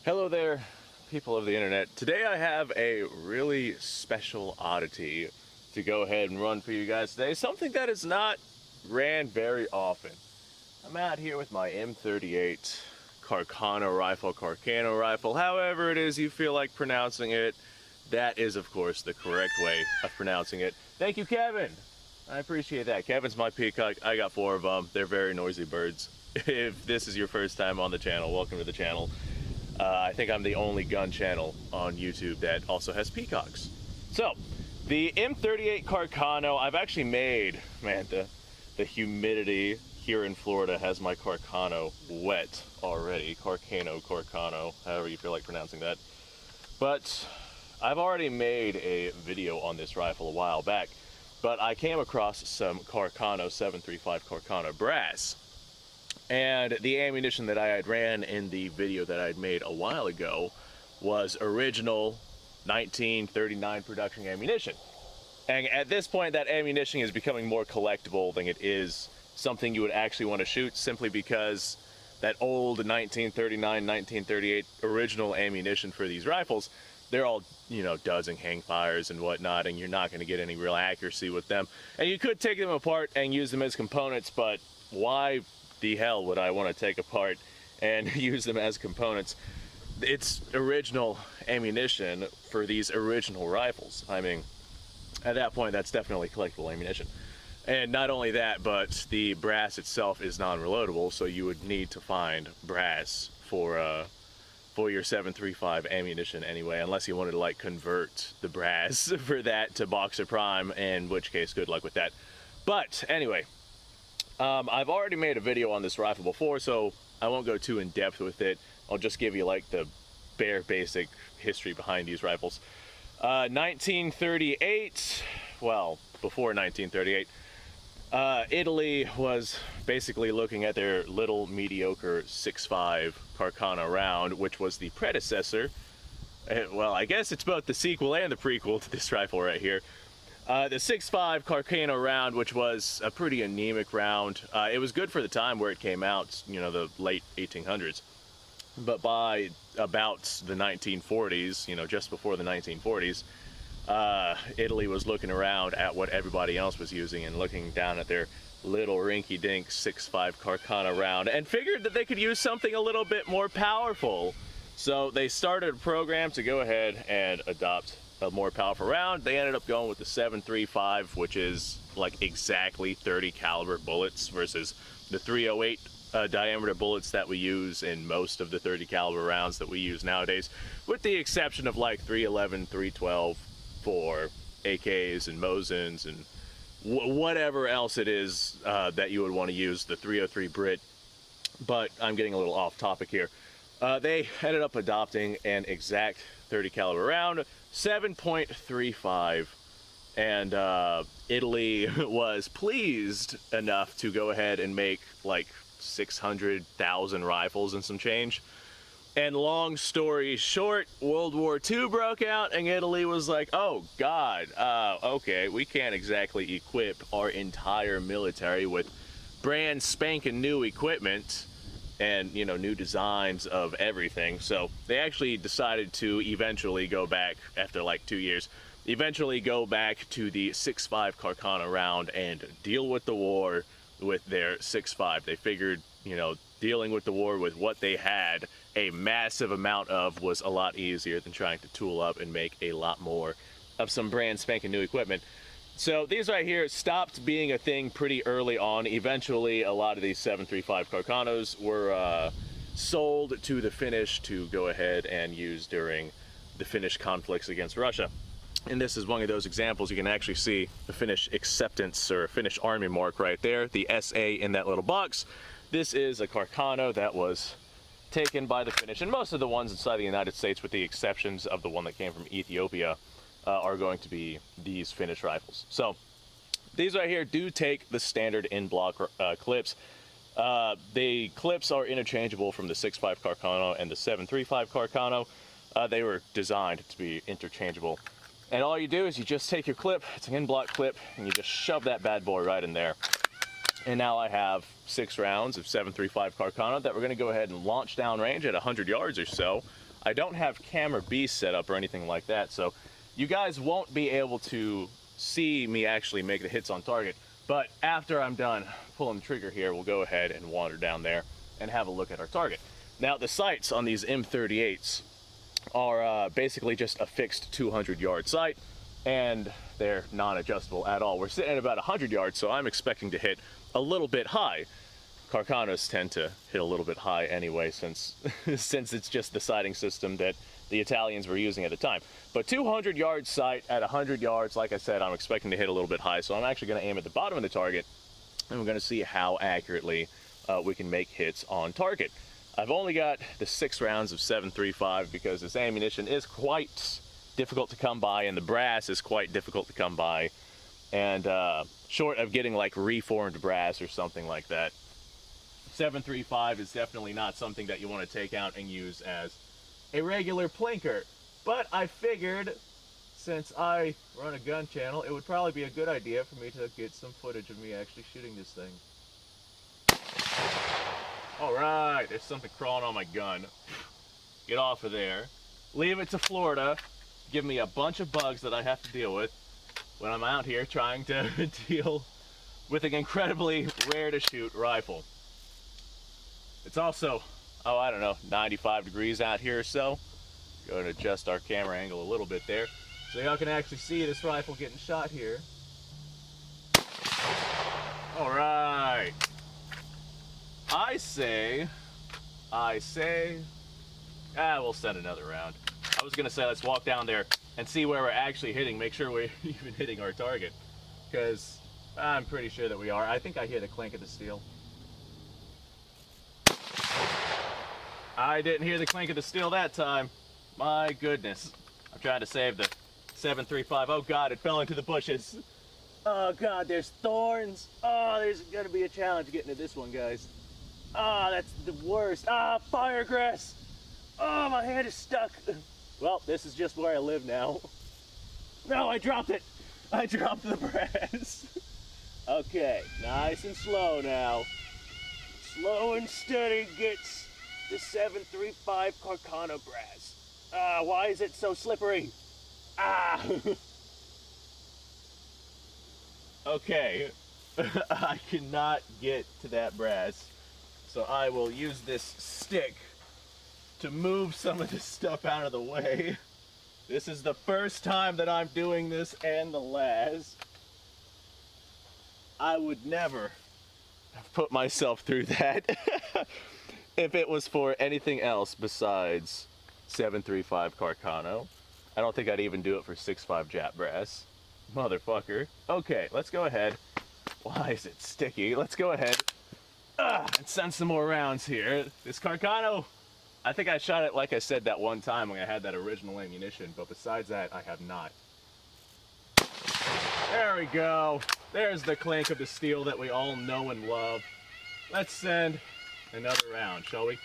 Hello there, people of the internet. Today I have a really special oddity to go ahead and run for you guys today. Something that is not ran very often. I'm out here with my M38 Carcano rifle, however it is you feel like pronouncing it. That is, of course, the correct way of pronouncing it. Thank you, Kevin. I appreciate that. Kevin's my peacock. I got 4 of them. They're very noisy birds. If this is your first time on the channel, welcome to the channel. I think I'm the only gun channel on YouTube that also has peacocks. So, the M38 Carcano, I've actually made, man, the humidity here in Florida has my Carcano wet already. Carcano, however you feel like pronouncing that. But I've already made a video on this rifle a while back, but I came across some Carcano 7.35 Carcano brass. And the ammunition that I had ran in the video that I had made a while ago was original 1939 production ammunition. And at this point, that ammunition is becoming more collectible than it is something you would actually want to shoot, simply because that old 1939, 1938 original ammunition for these rifles, they're all, you know, duds and hang fires and whatnot, and you're not going to get any real accuracy with them. And you could take them apart and use them as components, but why the hell would I want to take apart and use them as components? It's original ammunition for these original rifles. I mean, at that point, that's definitely collectible ammunition. And not only that, but the brass itself is non-reloadable, so you would need to find brass for your 7.35 ammunition anyway, unless you wanted to like convert the brass for that to Boxer Prime, in which case, good luck with that. But anyway, I've already made a video on this rifle before, so I won't go too in depth with it. I'll just give you like the bare basic history behind these rifles. 1938, well, before 1938, Italy was basically looking at their little mediocre 6.5 Carcano round, which was the predecessor. Well, I guess it's both the sequel and the prequel to this rifle right here. The 6.5 Carcano round, which was a pretty anemic round. It was good for the time where it came out, you know, the late 1800s. But by about the 1940s, you know, just before the 1940s, Italy was looking around at what everybody else was using and looking down at their little rinky-dink 6.5 Carcano round and figured that they could use something a little bit more powerful. So they started a program to go ahead and adopt a more powerful round. They ended up going with the 7.35, which is like exactly 30 caliber bullets versus the 308 diameter bullets that we use in most of the 30 caliber rounds that we use nowadays, with the exception of like 311, 312 for AKs and Mosins and whatever else it is that you would want to use, the 303 Brit. But I'm getting a little off topic here. They ended up adopting an exact 30 caliber round, 7.35, and Italy was pleased enough to go ahead and make like 600,000 rifles and some change. And long story short, World War II broke out, and Italy was like, oh God, okay, we can't exactly equip our entire military with brand spanking new equipment and, you know, new designs of everything. So they actually decided to eventually go back, after like 2 years, eventually go back to the 6.5 Carcano round and deal with the war with their 6.5. They figured, you know, dealing with the war with what they had a massive amount of was a lot easier than trying to tool up and make a lot more of some brand spanking new equipment. So these right here stopped being a thing pretty early on. Eventually, a lot of these 7.35 Carcanos were sold to the Finnish to go ahead and use during the Finnish conflicts against Russia. And this is one of those examples. You can actually see the Finnish acceptance or Finnish army mark right there, the SA in that little box. This is a Carcano that was taken by the Finnish, and most of the ones inside the United States, with the exceptions of the one that came from Ethiopia, are going to be these Finnish rifles. So these right here do take the standard in-block clips. The clips are interchangeable from the 6.5 Carcano and the 7.35 Carcano. They were designed to be interchangeable. And all you do is you just take your clip, it's an in-block clip, and you just shove that bad boy right in there. And now I have 6 rounds of 7.35 Carcano that we're going to go ahead and launch downrange at 100 yards or so I don't have camera B set up or anything like that, so you guys won't be able to see me actually make the hits on target. But after I'm done pulling the trigger here, we'll go ahead and wander down there and have a look at our target. Now, the sights on these M38s are basically just a fixed 200-yard sight, and they're non-adjustable at all. We're sitting at about 100 yards, so I'm expecting to hit a little bit high. Carcanos tend to hit a little bit high anyway, since since it's just the sighting system that the Italians were using at the time. But 200-yard sight at 100 yards, like I said, I'm expecting to hit a little bit high, so I'm actually going to aim at the bottom of the target, and we're going to see how accurately we can make hits on target. I've only got the 6 rounds of 7.35 because this ammunition is quite difficult to come by, and the brass is quite difficult to come by, and short of getting like reformed brass or something like that, 7.35 is definitely not something that you want to take out and use as a regular plinker. But I figured, since I run a gun channel, it would probably be a good idea for me to get some footage of me actually shooting this thing. Alright, there's something crawling on my gun. Get off of there. Leave it to Florida. Give me a bunch of bugs that I have to deal with when I'm out here trying to deal with an incredibly rare to shoot rifle. It's also, oh, I don't know, 95 degrees out here or so. Go and adjust our camera angle a little bit there so y'all can actually see this rifle getting shot here. Alright. I say, we'll send another round. I was gonna say let's walk down there and see where we're actually hitting, make sure we're even hitting our target, because I'm pretty sure that we are. I think I hear the clink of the steel. I didn't hear the clink of the steel that time. My goodness. I'm trying to save the 7.35. Oh God, it fell into the bushes. Oh God, there's thorns. Oh, there's gonna be a challenge getting to this one, guys. Ah, oh, that's the worst. Ah, firegrass. Oh, my hand is stuck. Well, this is just where I live now. No, I dropped it. I dropped the brass. Okay, nice and slow now. Slow and steady gets the 7.35 Carcano brass. Ah, why is it so slippery? Ah. Okay, I cannot get to that brass. So I will use this stick to move some of this stuff out of the way. This is the first time that I'm doing this, and the last. I would never have put myself through that if it was for anything else besides 7.35 Carcano. I don't think I'd even do it for 6.5 Jap brass. Motherfucker. Okay, let's go ahead. Why is it sticky? Let's go ahead and send some more rounds here. This Carcano, I think I shot it, like I said, that one time when I had that original ammunition, but besides that, I have not. There we go. There's the clink of the steel that we all know and love. Let's send another round, shall we?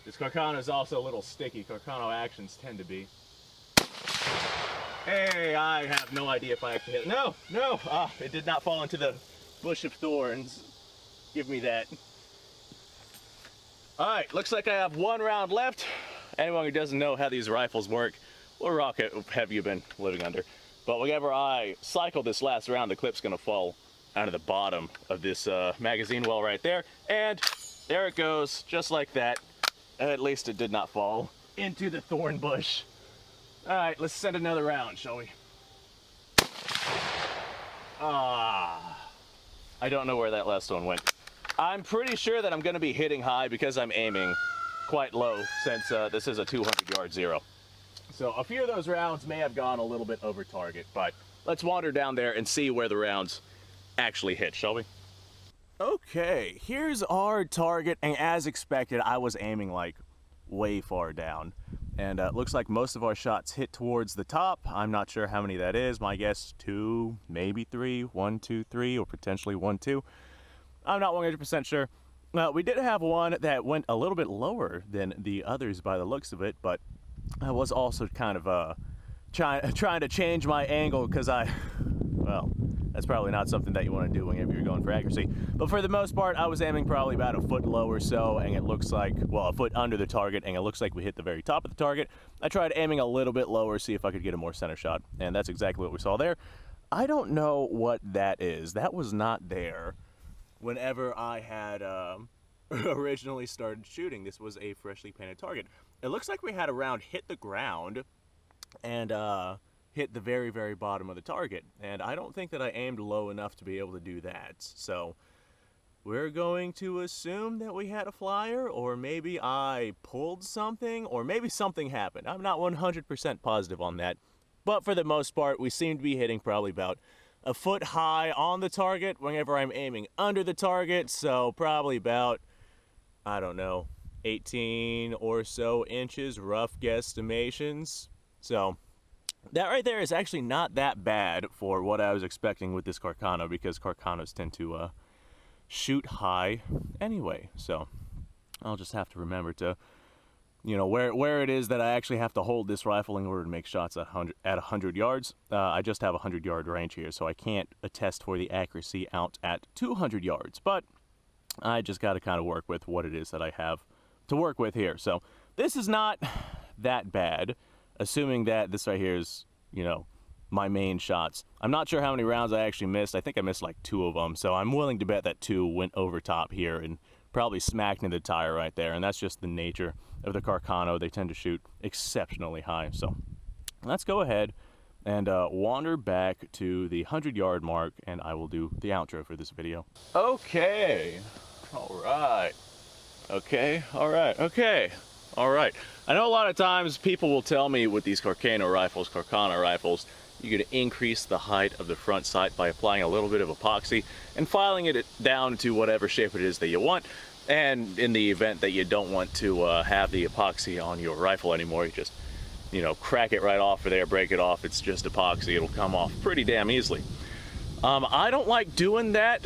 This Carcano is also a little sticky. Carcano actions tend to be. Hey, I have no idea if I actually hit it. No, it did not fall into the bush of thorns. Give me that. All right, looks like I have one round left. Anyone who doesn't know how these rifles work, what rocket have you been living under? But whenever I cycle this last round, the clip's gonna fall out of the bottom of this magazine well right there. And there it goes, just like that. At least it did not fall into the thorn bush. All right, let's send another round, shall we? Ah, I don't know where that last one went. I'm pretty sure that I'm going to be hitting high because I'm aiming quite low, since this is a 200-yard zero. So a few of those rounds may have gone a little bit over target, but let's wander down there and see where the rounds actually hit, shall we? Okay, here's our target, and as expected, I was aiming like way far down. And it looks like most of our shots hit towards the top. I'm not sure how many that is. My guess 2, maybe 3, 1, 2, 3, or potentially 1, 2. I'm not 100% sure. We did have one that went a little bit lower than the others by the looks of it, but I was also kind of trying to change my angle because well, That's probably not something that you want to do whenever you're going for accuracy. But for the most part, I was aiming probably about a foot low or so, and it looks like, well, a foot under the target, and it looks like we hit the very top of the target. I tried aiming a little bit lower, see if I could get a more center shot, and that's exactly what we saw there. I don't know what that is. That was not there whenever I had originally started shooting. This was a freshly painted target. It looks like we had a round hit the ground and hit the very, very bottom of the target. And I don't think that I aimed low enough to be able to do that. So we're going to assume that we had a flyer, or maybe I pulled something, or maybe something happened. I'm not 100% positive on that. But for the most part, we seem to be hitting probably about a foot high on the target whenever I'm aiming under the target. So probably about, I don't know, 18 or so inches, rough guesstimations. So that right there is actually not that bad for what I was expecting with this Carcano, because Carcanos tend to shoot high anyway. So I'll just have to remember to, you know, where it is that I actually have to hold this rifle in order to make shots at 100 yards. I just have a 100-yard range here, so I can't attest for the accuracy out at 200 yards. But I just got to kind of work with what it is that I have to work with here. So this is not that bad, assuming that this right here is, you know, my main shots. I'm not sure how many rounds I actually missed. I think I missed like 2 of them, so I'm willing to bet that 2 went over top here and probably smacked into the tire right there. And that's just the nature of the Carcano. They tend to shoot exceptionally high. So let's go ahead and wander back to the 100-yard mark, and I will do the outro for this video. Okay, all right. Okay, all right, okay, all right. I know a lot of times people will tell me with these Carcano rifles, you can increase the height of the front sight by applying a little bit of epoxy and filing it down to whatever shape it is that you want. And in the event that you don't want to have the epoxy on your rifle anymore, you just, you know, crack it right off of there, break it off. It's just epoxy. It'll come off pretty damn easily. I don't like doing that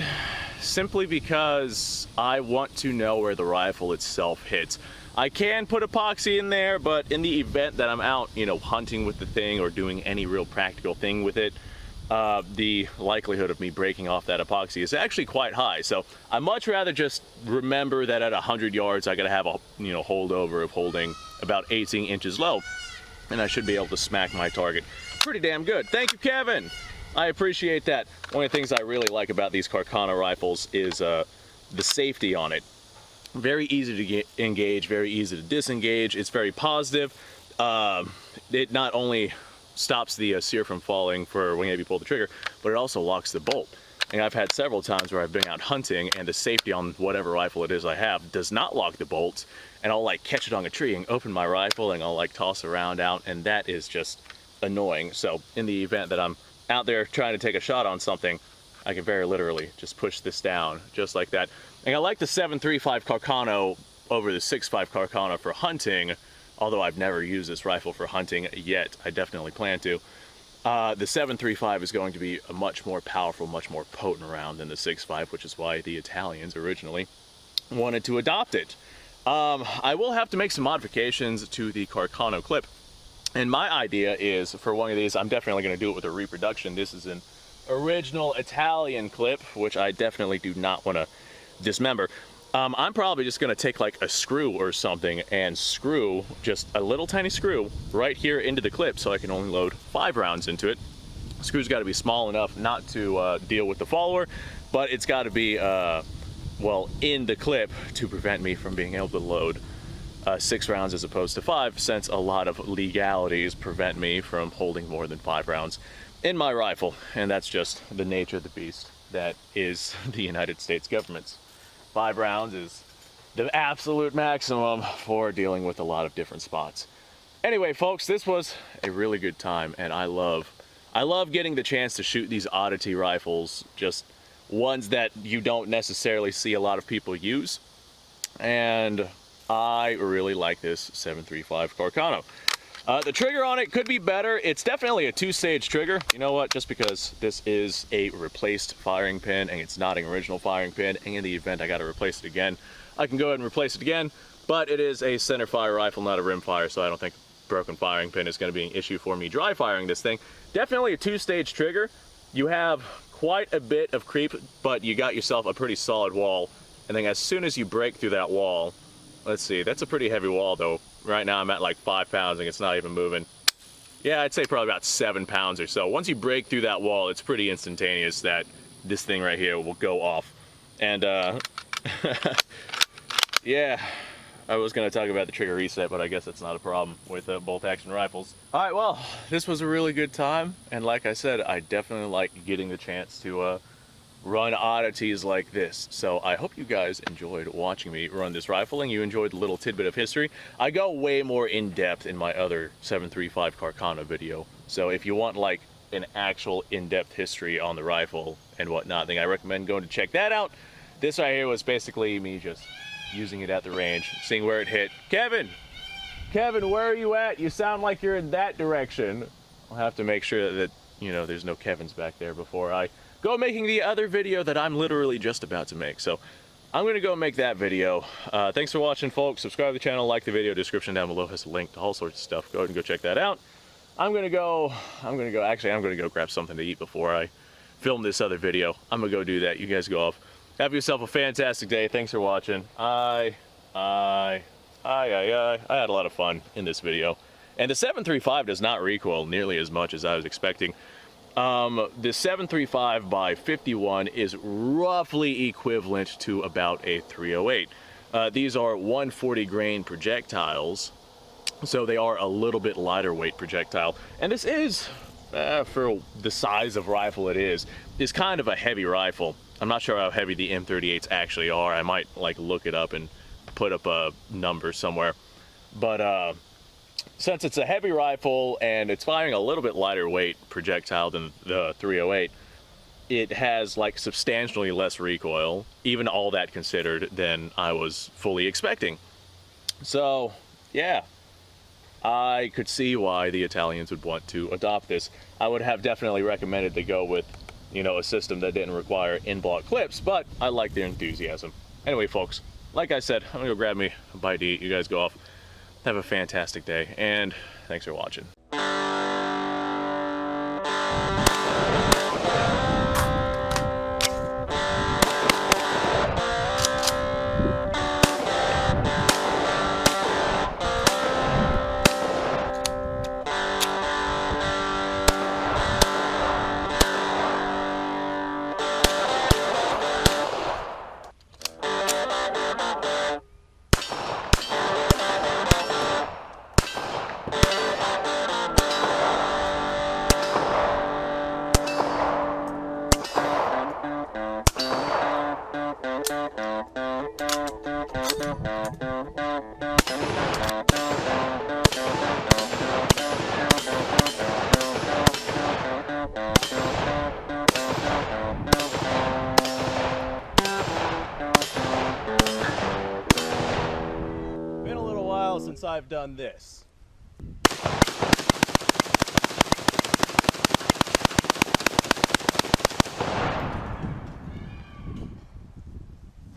simply because I want to know where the rifle itself hits. I can put epoxy in there, but in the event that I'm out, you know, hunting with the thing or doing any real practical thing with it, the likelihood of me breaking off that epoxy is actually quite high. So I much rather just remember that at 100 yards, I gotta have a, you know, holdover of holding about 18 inches low, and I should be able to smack my target pretty damn good. Thank you, Kevin. I appreciate that. One of the things I really like about these Carcano rifles is the safety on it. Very easy to engage, very easy to disengage. It's very positive. It not only stops the sear from falling for whenever you pull the trigger, but it also locks the bolt. And I've had several times where I've been out hunting and the safety on whatever rifle it is I have does not lock the bolts, and I'll like catch it on a tree and open my rifle and I'll like toss around out, and that is just annoying. So in the event that I'm out there trying to take a shot on something, I can very literally just push this down just like that. And I like the 7.35 Carcano over the 6.5 Carcano for hunting, although I've never used this rifle for hunting yet. I definitely plan to. The 7.35 is going to be a much more powerful, much more potent round than the 6.5, which is why the Italians originally wanted to adopt it. I will have to make some modifications to the Carcano clip. And my idea is, for one of these, I'm definitely going to do it with a reproduction. This is an original Italian clip, which I definitely do not want to dismember. I'm probably just going to take like a screw or something and screw just a little tiny screw right here into the clip so I can only load 5 rounds into it. The screw's got to be small enough not to deal with the follower, but it's got to be, well, in the clip to prevent me from being able to load 6 rounds as opposed to 5, since a lot of legalities prevent me from holding more than 5 rounds in my rifle. And that's just the nature of the beast that is the United States government's. 5 rounds is the absolute maximum for dealing with a lot of different spots. Anyway, folks, this was a really good time, and I love getting the chance to shoot these oddity rifles, just ones that you don't necessarily see a lot of people use. And I really like this 7.35 Carcano. The trigger on it could be better. It's definitely a 2-stage trigger. You know what? Just because this is a replaced firing pin and it's not an original firing pin, and in the event I got to replace it again, I can go ahead and replace it again. But it is a center fire rifle, not a rim fire, so I don't think broken firing pin is going to be an issue for me dry firing this thing. Definitely a 2-stage trigger. You have quite a bit of creep, but you got yourself a pretty solid wall. And then as soon as you break through that wall, let's see, that's a pretty heavy wall though. Right now I'm at like 5 pounds and it's not even moving. Yeah, I'd say probably about 7 pounds or so. Once you break through that wall, it's pretty instantaneous that this thing right here will go off. And yeah, I was gonna talk about the trigger reset, but I guess that's not a problem with bolt action rifles. All right, well, this was a really good time. And like I said, I definitely like getting the chance to run oddities like this. So I hope you guys enjoyed watching me run this rifle and you enjoyed the little tidbit of history. I go way more in depth in my other 7.35 Carcano video. So if you want like an actual in-depth history on the rifle and whatnot, then I recommend going to check that out. This right here was basically me just using it at the range, seeing where it hit. Kevin, where are you at? You sound like you're in that direction. I'll have to make sure that, you know, there's no Kevins back there before I go making the other video that I'm literally just about to make. So I'm gonna go make that video. Thanks for watching, folks. Subscribe to the channel, like the video. Description down below has a link to all sorts of stuff. Go ahead and go check that out. I'm gonna go grab something to eat before I film this other video. I'm gonna go do that. You guys go off. Have yourself a fantastic day. Thanks for watching. I had a lot of fun in this video. And the 7.35 does not recoil nearly as much as I was expecting. The 7.35 by 51 is roughly equivalent to about a 308. These are 140 grain projectiles, so they are a little bit lighter weight projectile. And this is, for the size of rifle it is kind of a heavy rifle. I'm not sure how heavy the M38s actually are. I might like look it up and put up a number somewhere. But since it's a heavy rifle and it's firing a little bit lighter weight projectile than the 308, it has like substantially less recoil, even all that considered, than I was fully expecting. So yeah, I could see why the Italians would want to adopt this. I would have definitely recommended they go with, you know, a system that didn't require in-block clips, but I like their enthusiasm. Anyway, folks, like I said, I'm gonna go grab me a bite to eat. You guys go off. Have a fantastic day, and thanks for watching. Been a little while since I've done this.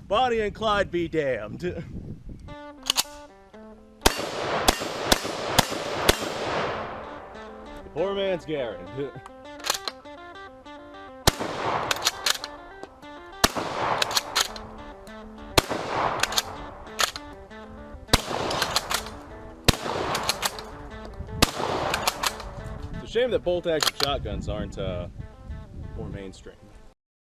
Bonnie and Clyde be damned. Poor man's Garen. It's a shame that bolt action shotguns aren't more mainstream.